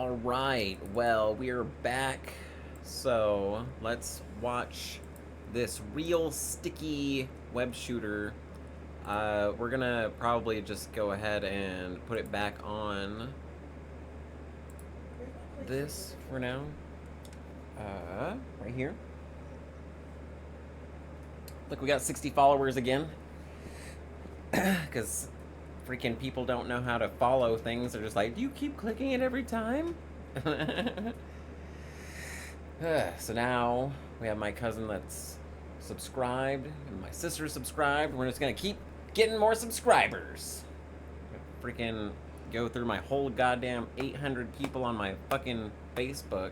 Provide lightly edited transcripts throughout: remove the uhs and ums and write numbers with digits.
Alright, well, we're back. So, let's watch this real sticky web shooter. We're gonna probably just go ahead and put it back on this for now. Right here. Look, we got 60 followers again. Because freaking people don't know how to follow things. They're just like, do you keep clicking it every time? So now we have my cousin that's subscribed and my sister subscribed. We're just gonna keep getting more subscribers. Freaking go through my whole goddamn 800 people on my fucking Facebook.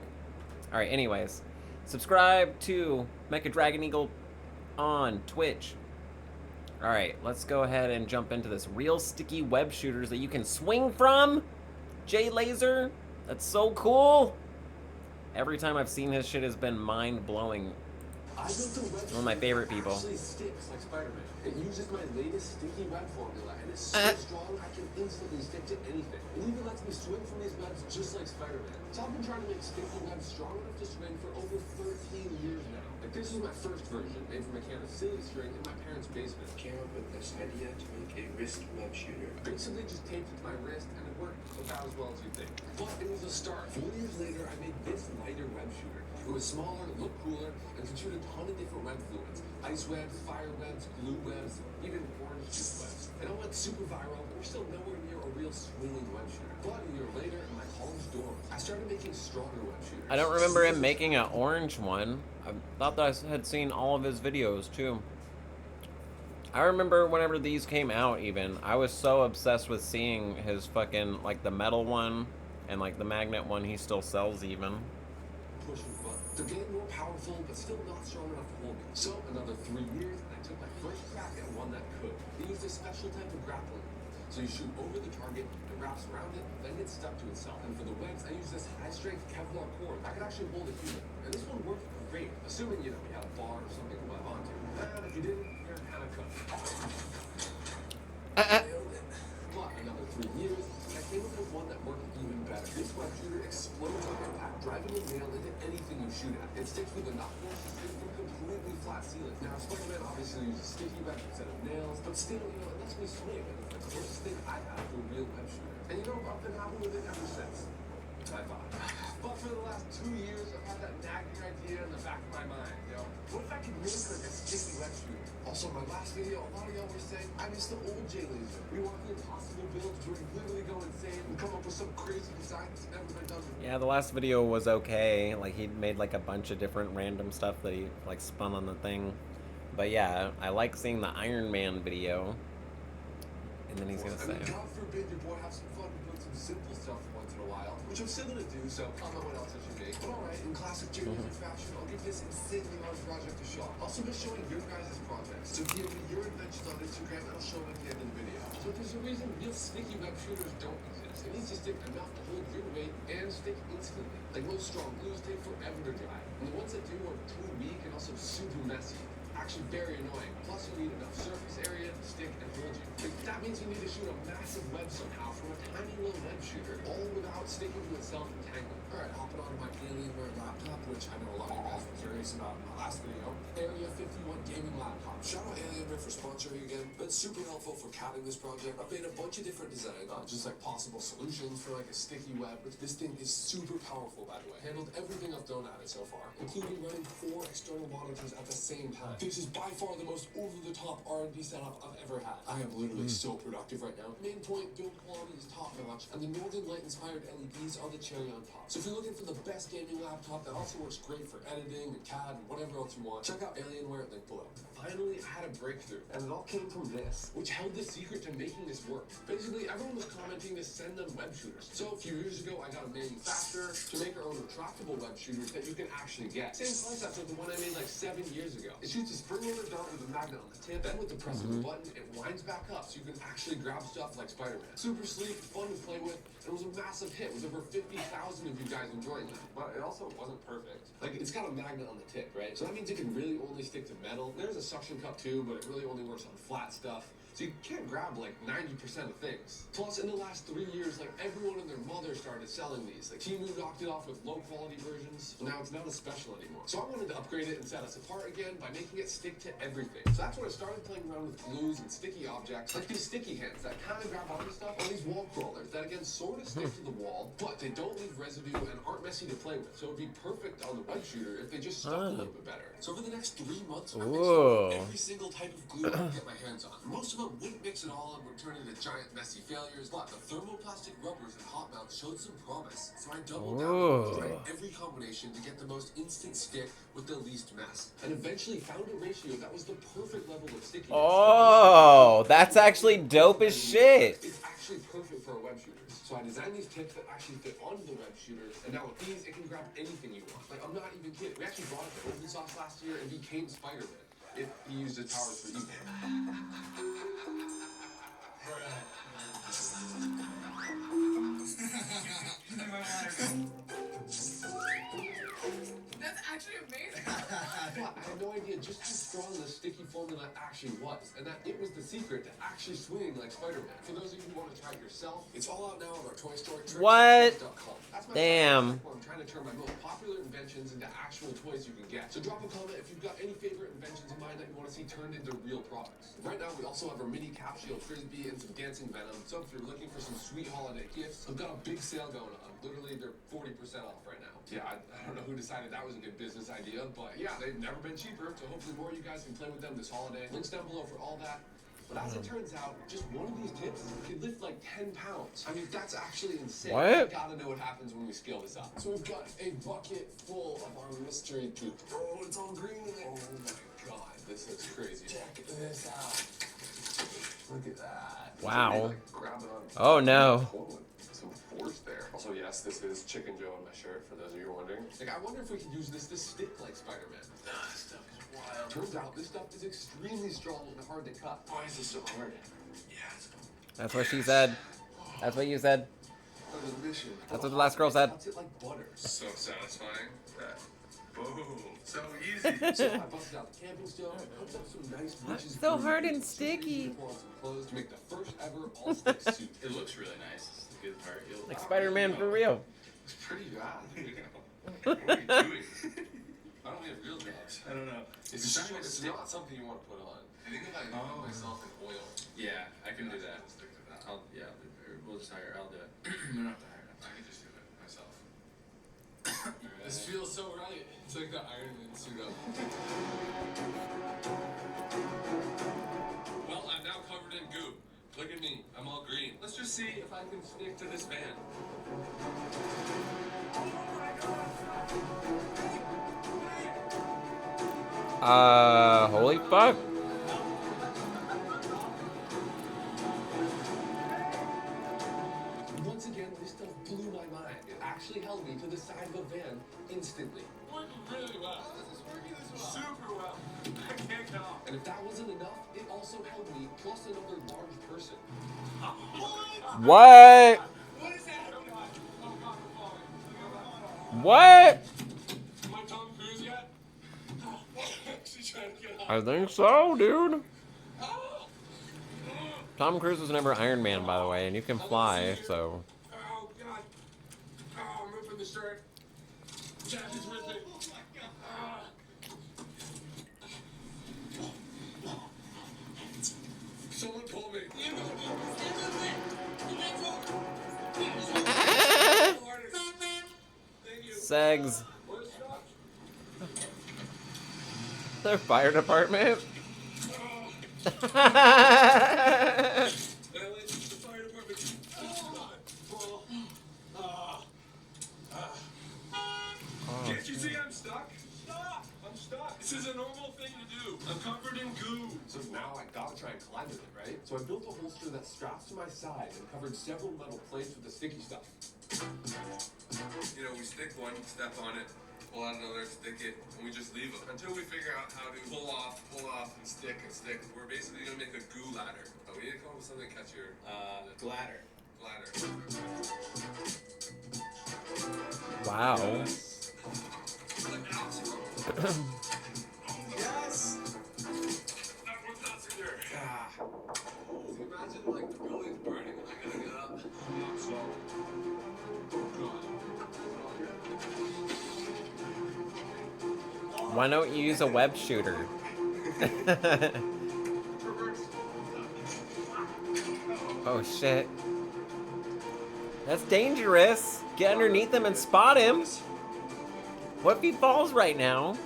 Alright, anyways. Subscribe to Mecha Dragon Eagle on Twitch. Alright, let's go ahead and jump into this real sticky web shooters that you can swing from. Jlazer, that's so cool. Every time I've seen his shit has been mind-blowing. One of my favorite people. Actually sticks like Spiderman. It uses my latest sticky web formula, and it's so strong I can instantly stick to anything. It even lets me swing from these webs just like Spiderman. So I've been trying to make sticky webs strong enough to swing for over 13 years now. Like, this is my first version, made from a can of silly string in my parents' basement. Came up with this idea to make a wrist web shooter. Basically just taped it to my wrist, and it worked about as well as you think. But it was a start. 4 years later, I made this lighter web shooter. It was smaller, looked cooler, and could shoot a ton of different web fluids. Ice webs, fire webs, glue webs, even orange juice webs. It all went super viral, but we're still nowhere near a real swinging web shooter. But a year later, in my college dorm, I started making stronger web shooters. I don't remember him making an orange one. I thought that I had seen all of his videos too. I remember whenever these came out even, I was so obsessed with seeing his fucking, like, the metal one and like the magnet one he still sells even. Pushing the button. They're getting more powerful, but still not strong enough to hold me. So, another 3 years, and I took my first crack at one that could. They used a special type of grappling. So you shoot over the target, it wraps around it, then gets stuck to itself. And for the webs, I use this high-strength Kevlar cord. I could actually hold a human. And this one worked great, assuming, you had a bar or something to web onto. And if you didn't, you're kind of cooked. But another 3 years, I came up with one that worked even better. This web shooter explodes on impact, driving a nail into anything you shoot at. It sticks with a knockdown system from completely flat ceilings. Now, Spiderman obviously uses sticky web instead of nails, but still, it lets me swing. And it's the closest thing I have to a real web shooter. And I've been happy with it ever since. I thought. But for the last 2 years, I've had that nagging idea in the back of my mind, What if I could really cook a sticky web shooter? Also, my last video, a lot of y'all were saying I miss the old Jlazer. We want the impossible builds where we literally go insane and come up with some crazy design that's never been done before. Yeah, the last video was okay. Like, he made like a bunch of different random stuff that he like spun on the thing. But yeah, I like seeing the Iron Man video. And then he's gonna say, God forbid your boy have some fun and doing some simple stuff once in a while, which I'm still gonna do, so comment what else I should make. But alright, in classic Jlazer fashion, I'll give this insanely large project a shot. Also, be showing your guys' projects. So give me your inventions on Instagram, and I'll show them at the end of the video. So there's a reason real sticky web shooters don't exist. It needs to stick enough to hold your weight and stick instantly. Like most strong glues take forever to dry. And the ones that do are too weak and also super messy. Actually very annoying. Plus you need enough surface area to stick and hold you. Like, that means you need to shoot a massive web somehow from a tiny little web shooter, all without sticking to itself and tangling. Alright, hopping onto my Alienware laptop, which I know a lot of you guys were curious about in my last video. Area 51 gaming laptop. Shout out Alienware for sponsoring again. But it's super helpful for catting this project. I've made a bunch of different designs, just like possible solutions for like a sticky web. But this thing is super powerful, by the way. Handled everything I've thrown at it so far, including running 4 external monitors at the same time. This is by far the most over-the-top R&D setup I've ever had. I am literally so productive right now. Main point, build quality is top-notch, and the Northern Light-inspired LEDs are the cherry on top. So if you're looking for the best gaming laptop that also works great for editing and CAD and whatever else you want, check out Alienware, link below. Finally, I had a breakthrough, and it all came from this, which held the secret to making this work. Basically, everyone was commenting to send them web shooters. So a few years ago, I got a manufacturer to make our own retractable web shooters that you can actually get. Same concept as the one I made like 7 years ago. It shoots a spring-loaded dart with a magnet on the tip, then with the press of the button, it winds back up so you can actually grab stuff like Spider-Man. Super sleek, fun to play with, and it was a massive hit with over 50,000 of you guys enjoying it. But it also wasn't perfect. Like, it's got a magnet on the tip, right? So that means it can really only stick to metal. There's a suction cup too, but it really only works on flat stuff. so you can't grab like 90% of things. Plus, in the last 3 years, like everyone and their mother started selling these. Like Temu knocked it off with low quality versions. Now it's not as special anymore. So I wanted to upgrade it and set us apart again by making it stick to everything. So that's when I started playing around with glues and sticky objects, like these sticky hands that kind of grab onto stuff, or these wall crawlers that again sort of stick to the wall, but they don't leave residue and aren't messy to play with. So it'd be perfect on the web shooter if they just stuck a little bit better. So over the next 3 months, I mixed up every single type of glue I could get my hands on. Most of them wouldn't mix at all and would turn into giant messy failures, but the thermoplastic rubbers and hot mounts showed some promise. So I doubled down and tried every combination to get the most instant stick with the least mess. And eventually found a ratio that was the perfect level of stickiness. Oh, that's actually dope as shit. It's actually perfect for a web shooter. So I designed these tips that actually fit onto the web shooter, and now with these, it can grab anything you want. Like, I'm not even kidding. We actually brought it to Open Source last year and became Spider-Man. If he used his powers for evil. That's actually amazing. But I had no idea just how strong the sticky formula actually was, and that it was the secret to actually swinging like Spider-Man. For those of you who want to try it yourself, it's all out now on our toy store. What? That's my Damn. where I'm trying to turn my most popular inventions into actual toys you can get. So drop a comment if you've got any favorite inventions of mine that you want to see turned into real products. Right now, we also have our mini capsule frisbee and some dancing venom. So if you're looking for some sweet holiday gifts, I've got a big sale going on. Literally, they're 40% off right now. Yeah, I don't know who decided that was a good business idea, but yeah, they've never been cheaper. So hopefully more of you guys can play with them this holiday. Links down below for all that. But as it turns out, just one of these tips can lift like 10 pounds. I mean, that's actually insane. What? I gotta know what happens when we scale this up. So we've got a bucket full of our mystery goop. Oh, it's all green in it. Oh my god, this looks crazy. Check this out. Look at that. Wow. Like, grab it on. Oh no. Some force there. Also, yes, this is Chicken Joe on my shirt, for those of you wondering. Like, I wonder if we could use this to stick like Spider-Man. This stuff is wild. Turns out this stuff is extremely strong and hard to cut. Why is this so hard? Yeah, That's what she said. That's what you said. That's what the last girl said. Cuts it like butter. So satisfying. Boom. So easy. So I busted out the camping stove, hooked up some nice witch's So brew, hard and some sticky. seasoning, pull on some clothes to make the first ever all-stick suit. It looks really nice. It's the good part. Like Spider-Man for real. It's pretty rad. What are we doing? Why don't we have real jobs? I don't know. It's not something you want to put on. I think if I Oh. put myself in oil. Yeah, I can do that. Stick to that. We'll just hire. I'll do it. We don't have to hire. I can just do it myself. This feels so right. It's like the Iron Man suit up. Well, I'm now covered in goop. Look at me. I'm all green. Let's just see if I can stick to this van. Holy fuck. Once again, this stuff blew my mind. It actually held me to the side of a van instantly. Working really well. How is this working this well? Super well. I can't get off. And if that wasn't enough, it also held me plus another large person. What? What is that? Oh god. Oh god, we're falling. What? Am I Tom Cruise yet? She's trying to get off. I think so, dude. Tom Cruise was never Iron Man, by the way, and you can fly, so. Oh god. Oh, I'm ripping the shirt. Jacket's ripping. Someone pull me. Thank you. Segs. Where's Scott? Their fire department. The fire department. Can't you see I'm stuck? Stop! I'm stuck. This is a normal thing to do. I'm covered in goo. So now I gotta try and climb with it, right? So I built a holster that straps to my side and covered several metal plates with the sticky stuff. You know, we stick one, step on it, pull out another, stick it, and we just leave them until we figure out how to pull off, and stick, and stick. We're basically gonna make a goo ladder. But we need to come up with something catchier. Glider. Ladder. Wow. Like Alex Yes! That one's not secure. Why don't you use a web shooter? Oh shit. That's dangerous. Get underneath him and spot him. What if he falls right now?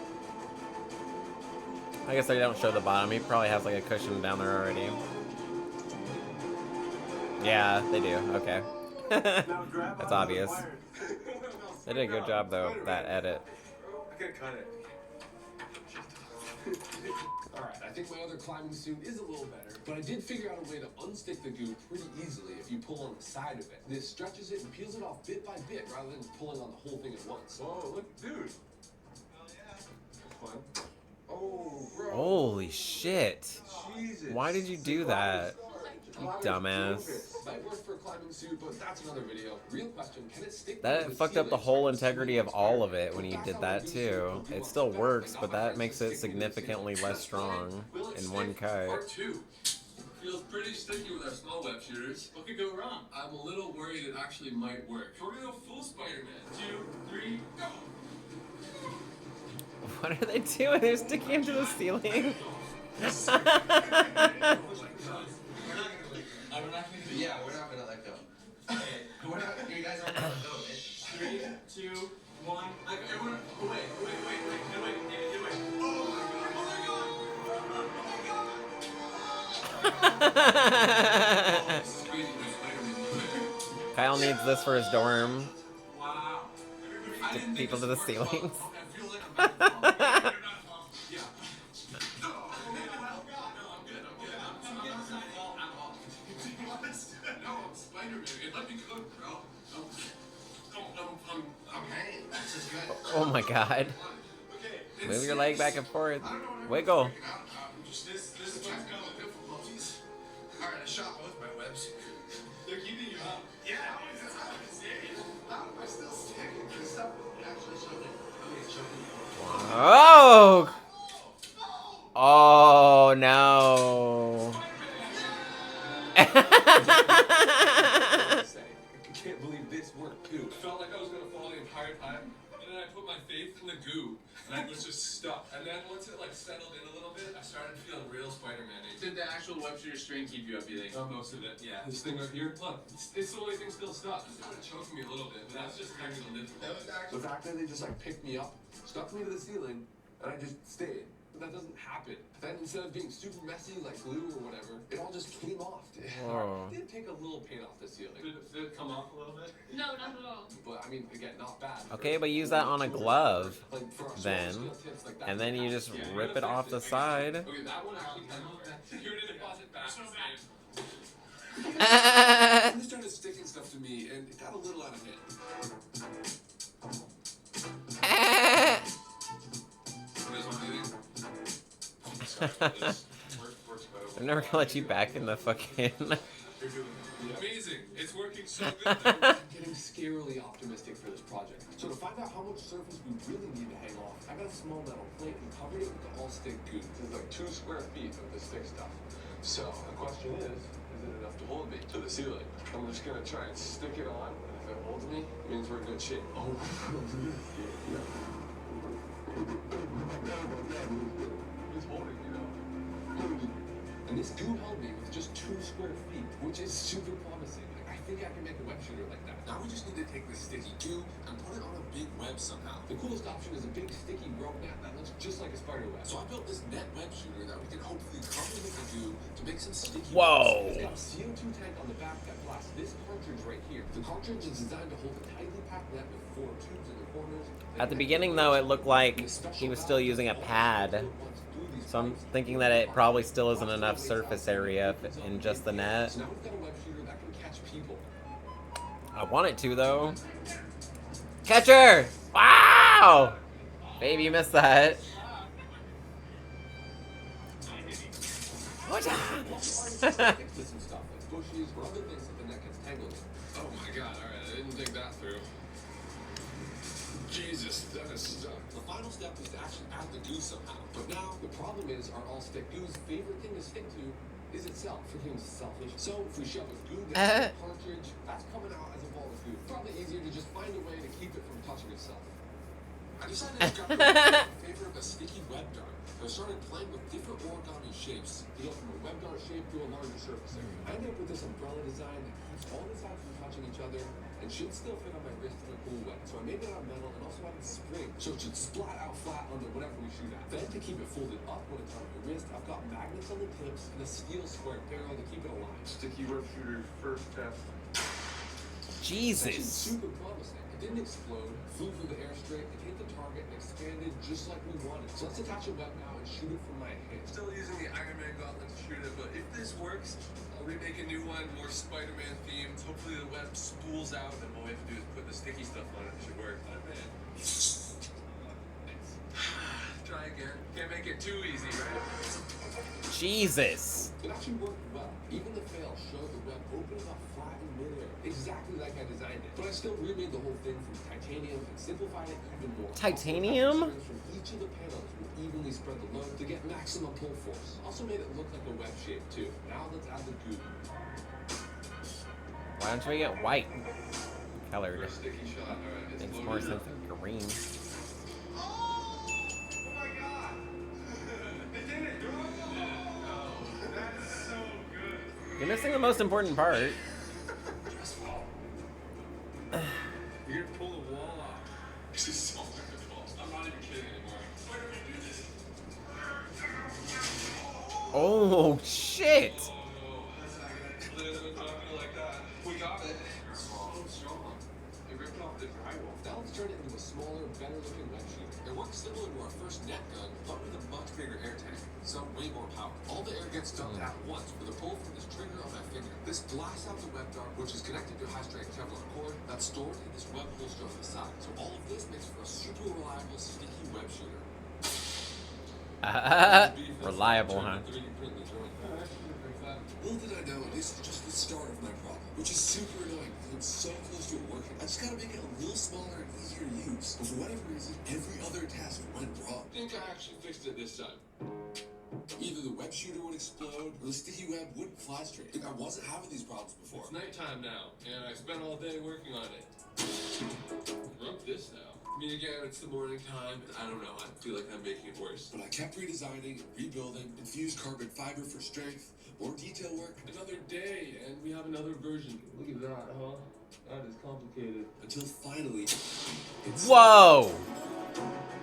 I guess they don't show the bottom. He probably has like a cushion down there already. Yeah, they do. Okay. That's obvious. They did a good job though, that edit. I can cut it. Alright, I think my other climbing suit is a little better, but I did figure out a way to unstick the goo pretty easily if you pull on the side of it. This stretches it and peels it off bit by bit rather than pulling on the whole thing at once. Whoa, look, dude. That's fun. Oh, bro. Holy shit. Jesus. Why did you do that? You dumbass. Might work for a climbing suit, but that's another video. Real question, can it stick to That fucked up the whole integrity of all of it when you did that too. It still works, but that makes it significantly less strong in one cut. Part 2. Feels pretty sticky with our small web shooters. What could go wrong? I'm a little worried it actually might work. We're gonna go full Spider-Man. 2, 3, go! What are they doing? They're sticking him to the ceiling. Yeah, we're not gonna let go. We're not, you guys aren't gonna let go. 3, 2, 1. Everyone, wait. Get away. Oh my god. Kyle needs this for his dorm. Wow. Stick people to the ceilings. I feel like I'm back to normal. Yeah. No, I'm good. No, I'm Spider-Man. It let me cook, bro. I'm hanging. This is good. Oh my god. Okay. Move your leg back and forth. I don't know what Wiggle. I'm just this technical difficulties. Alright, I shot both my webs. They're keeping you up. Yeah, that's how I'm serious. How am I still sticking? This stuff actually showed it. Okay, it's showing. Oh! Oh no. I can't believe this worked too. Felt like I was gonna fall the entire time, and then I put my faith in the goo, and I was just stuck. And then once it like settled in a little bit, I started feeling real Spider-Man-y. Did the actual web shooter string keep you up, you think? Most of it, yeah. This thing right here, look, it's the only thing still stuck. It's kind of choking me a little bit, but that's just kind of the That was actually. The fact that they just like picked me up, stuck me to the ceiling, and I just stayed. But that doesn't happen. Then instead of being super messy like glue or whatever, it all just came off. Whoa. It did take a little paint off the ceiling. Did it come off a little bit? No, not at all. But I mean, again, not bad. Okay, but use that on a glove Like, for our then, small scale tips like that. and then you just rip it off the side. Okay, that one actually kind of. Security deposit back. They started sticking stuff to me, and it got a little out of hand. I'm never gonna let you back in the fucking. Amazing! It's working so good. I'm getting scarily optimistic for this project. So to find out how much surface we really need to hang off, I got a small metal plate and covered it with the all-stick goo. This is like 2 square feet of the stick stuff. So the question is it enough to hold me to the ceiling? I'm just gonna try and stick it on, and if it holds me, it means we're in good shape. Oh, it's holding me though. And this goo held me with just 2 square feet, which is super promising. Like, I think I can make a web shooter like that. Now we just need to take this sticky goo and put it on a big web somehow. The coolest option is a big sticky rope net that looks just like a spider web. So I built this net web shooter that we can hopefully cover with the goo to make some sticky Whoa. webs. It's got a CO2 tank on the back that blasts this cartridge right here. The cartridge is designed to hold a tightly packed net with 4 tubes in the corners. At the beginning, though, it looked like he was still using a pad. So I'm thinking that it probably still isn't enough surface area in just the net. So now we've got a web shooter that can catch people. I want it to, though. Catcher! Wow! Baby, you missed that. Fix to some stuff like bushes or other things that the net gets tangled in. Oh my god, alright, I didn't think that through. Jesus, that is stuck. The final step is to actually add the goo somehow. But now, the problem is our all-stick goo's favorite thing to stick to is itself. Freaking selfish. So if we shove a goo down the cartridge, that's coming out as a ball of goo. Probably easier to just find a way to keep it from touching itself. I decided to grab in favor of a sticky So I started playing with different origami shapes to go from a web dart shape to a larger surface area. I ended up with this umbrella design that keeps all the sides from touching each other and should still fit on my wrist in a cool way. So I made it out of metal and also added spring, so it should splat out flat onto whatever we shoot at. Then to keep it folded up when it's on your wrist, I've got magnets on the tips and a steel square barrel to keep it aligned. Sticky web shooter first test. Jesus. Super promising. It didn't explode, flew through the air straight, it hit the target and expanded just like we wanted. So let's attach a web now and shoot it from my hand. Still using the Iron Man gauntlet to shoot it, but if this works, I'll remake a new one, more Spider-Man themed. Hopefully the web spools out, and all we have to do is put the sticky stuff on it. It should work. Spider-Man. Try again. Can't make it too easy, right? Jesus. It actually worked well. Even the fail showed the web opening up flat in midair, exactly like I designed it. But I still remade the whole thing from titanium and simplified it even more. Titanium? Also, from each of the panels will evenly spread the load to get maximum pull force. Also made it look like a web shape too. Now let's add the Goop. Why don't we get white colored? First sticky shot. Alright, it's Makes loaded more up. sense than green. Oh my god! It did it! That's so good. You're missing the most important part. You're gonna pull the wall off. This is so difficult. I'm not even kidding anymore. Where do we do this? Oh shit. Oh, that's not gonna clear them talking like that. We got it. So strong. It ripped off the drywall. Now let's turn it into a smaller, better looking web shooter. It works similar to our first net gun, but with a much bigger air tank. So way more power. All the air gets dumped at once with a pull from this trigger on my finger. This blasts out the web dart, which is connected to a high-strength Kevlar cord that's stored in this web holster on the side. So all of this makes for a super reliable, sticky web shooter. Reliable, huh? 3D print the joint. Little did I know, this is just the start of my problem, which is super annoying because I'm so close to it working. I just gotta make it a little smaller and easier to use. But for whatever reason, every other test went wrong. I think I actually fixed it this time. Either the web shooter would explode or the sticky web wouldn't fly straight. I wasn't having these problems before. It's nighttime now, and I spent all day working on it. Rub this now. I mean, again, it's the morning time. I don't know. I feel like I'm making it worse. But I kept redesigning and rebuilding, infused carbon fiber for strength, more detail work, Another day, and we have another version. Look at that, huh? That is complicated. until finally, it's Whoa.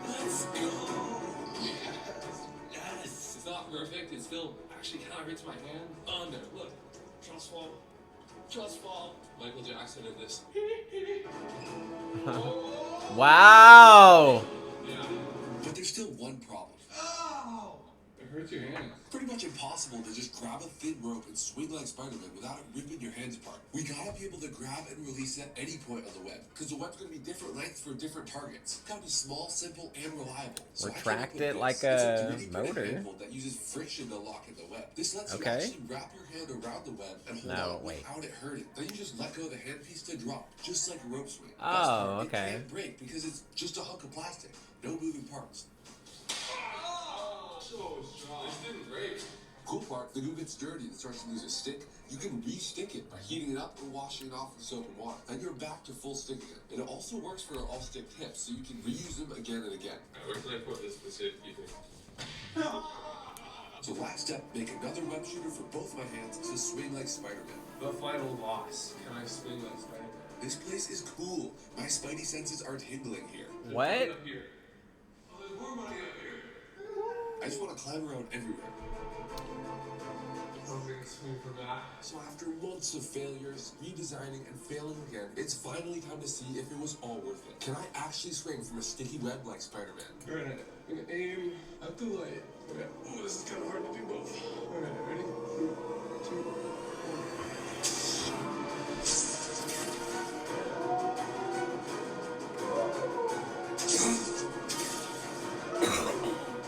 Let's go! Yes! It's not perfect. It still actually kind of hits my hand. On there, look. Trust fall. Trust fall. Michael Jackson in this. Wow. Yeah. But there's still one problem. Oh! It hurts your hands. Pretty much impossible to just grab a thin rope and swing like Spider-Man without it ripping your hands apart. We gotta be able to grab and release at any point on the web, because the web's gonna be different lengths for different targets. It's gotta be small, simple, and reliable. So I came up Retract with it this. like It's a 3D printed motor. handhold that uses friction to lock in the web. This lets you Okay. actually wrap your hand around the web and hold No, on wait. without it hurting. Then you just let go of the handpiece to drop, just like a rope swing. Oh, Best part, okay. It can't break because it's just a hunk of plastic. No moving parts. Oh, so strong. This didn't break. Cool part, the glue gets dirty and starts to lose its stick. You can re-stick it by heating it up or washing it off with soap and water. Then you're back to full sticking it. And it also works for all stick tips, so you can reuse them again and again. Where can I put this for safety, you think? So last step, make another web shooter for both my hands to swing like Spider-Man. The final boss. Can I swing like Spider-Man? This place is cool. My spidey senses are tingling here. What? Up here. Oh, there's more money up here. I just want to climb around everywhere. I'm gonna swing for that. So after months of failures, redesigning, and failing again, it's finally time to see if it was all worth it. Can I actually swing from a sticky web like Spider-Man? Alright, I'm gonna aim at the light. Okay. Oh, this is kind of hard to do both. Alright, ready? 3, 2, 1.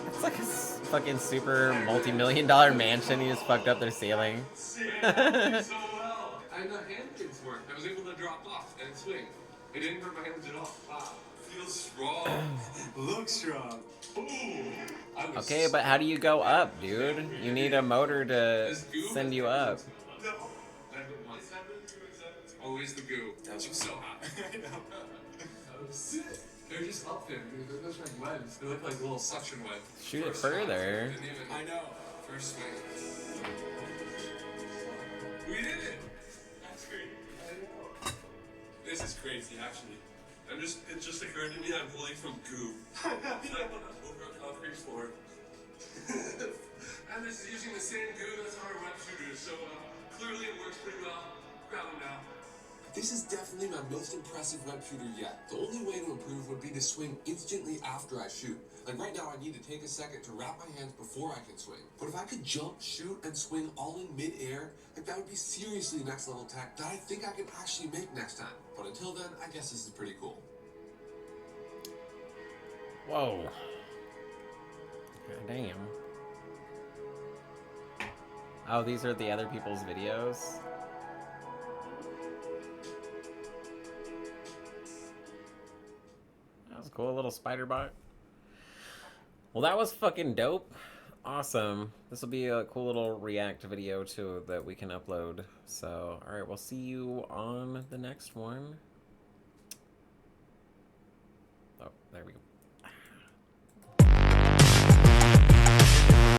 It's like a fucking super multi-million-dollar mansion. You just fucked up their ceiling. So well. And the hand kids worked. I was able to drop off and swing. It didn't hurt my hands at all. Wow. Feels strong. Looks strong. Boom. I was Okay, but how do you go up, dude? You need a motor to send you up. No. Always the goo. I'm so happy. I know. That was sick. It They're just up there, dude. They're just like webs. They look like little Suction web. Shoot it First shot, further. didn't even- I know. First swing. We did it! That's great. This is crazy, actually. It just occurred to me I'm pulling from Goop. Over a concrete floor. And this is using the same goo that's on our web shooters, so clearly it works pretty well. Grab them now. This is definitely my most impressive web shooter yet. The only way to improve would be to swing instantly after I shoot. Like right now I need to take a second to wrap my hands before I can swing. But if I could jump, shoot, and swing all in mid-air, like that would be seriously next level tech that I think I can actually make next time. But until then, I guess this is pretty cool. Whoa. God damn. Oh, these are the other people's videos? That was a cool little spider bot. Well, that was fucking dope. Awesome. This will be a cool little react video too that we can upload. So, alright, we'll see you on the next one.